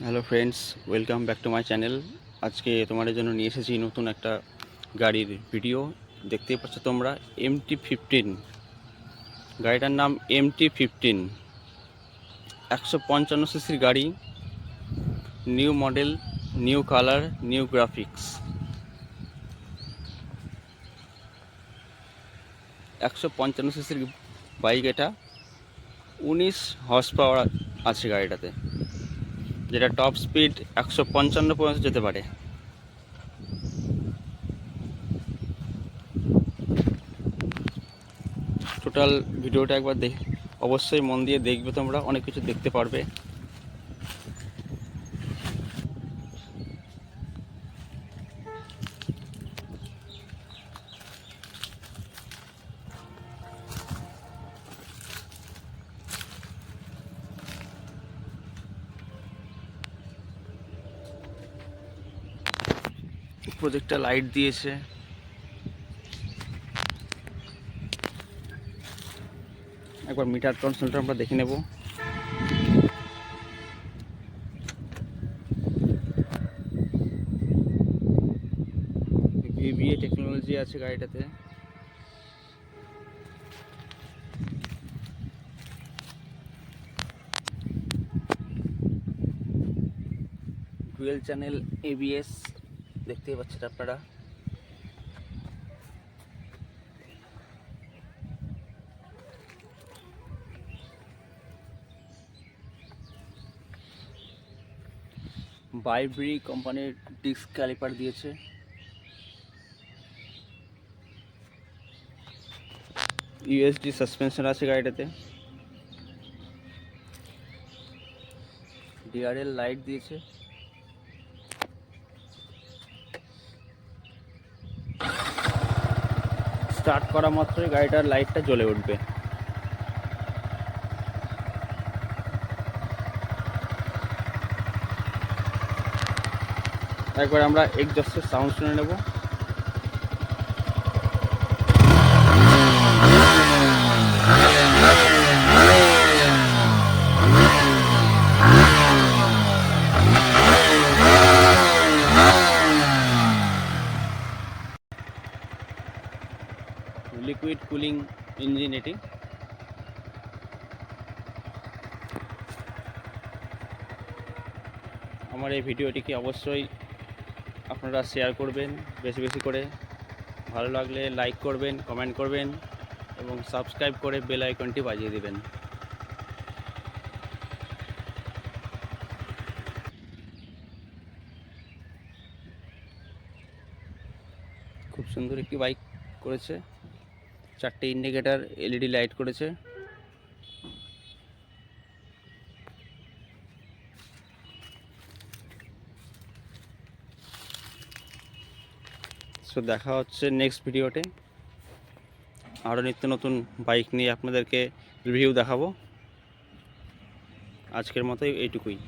Hello friends, welcome back to my channel. আজকে তোমাদের জন্য নিয়ে এসেছি নতুন একটা গাড়ির ভিডিও। দেখতেই পাচ্ছ তোমরা MT-15। গাড়িটার নাম MT-15, 155 সিসির গাড়ি, new model, new colour, new graphics. 155 সিসির বাইক এটা। 19 হর্স পাওয়ার আছে গাড়িটাতে, যেটা টপ স্পিড 155 পর্যন্ত যেতে পারে। টোটাল ভিডিওটা একবার অবশ্যই মন দিয়ে দেখবে, তোমরা অনেক কিছু দেখতে পারবে। প্রজেক্টটা লাইট দিয়েছে। একবার মিটার কনসোলটা আমরা দেখে নেব। VVA টেকনোলজি আছে গাড়িটাতে। ডুয়েল চ্যানেল ABS দেখতেই পাচ্ছেন আপনারা। বাইব্রি কোম্পানির ডিস্ক ক্যালিপার দিয়েছে। USD সাসপেনশন আছে গাড়িটাতে। DRL লাইট দিয়েছে। স্টার্ট করা মাত্রই গাড়িটার লাইটটা জ্বলে উঠবে। একবার আমরা এক্সজস্টের সাউন্ড শুনে নেব। লিকুইড কুলিং ইঞ্জিন এটি। আমার এই ভিডিওটিকে অবশ্যই আপনারা শেয়ার করবেন বেশি বেশি করে। ভালো লাগলে লাইক করবেন, কমেন্ট করবেন এবং সাবস্ক্রাইব করে বেল আইকনটি বাজিয়ে দেবেন। খুব সুন্দর একটি বাইক করেছে। 4টে ইন্ডিকেটার LED লাইট করেছে। সো দেখা হচ্ছে নেক্সট ভিডিওতে। আরও নিত্য নতুন বাইক নিয়ে আপনাদেরকে রিভিউ দেখাবো। আজকের মতো এইটুকুই।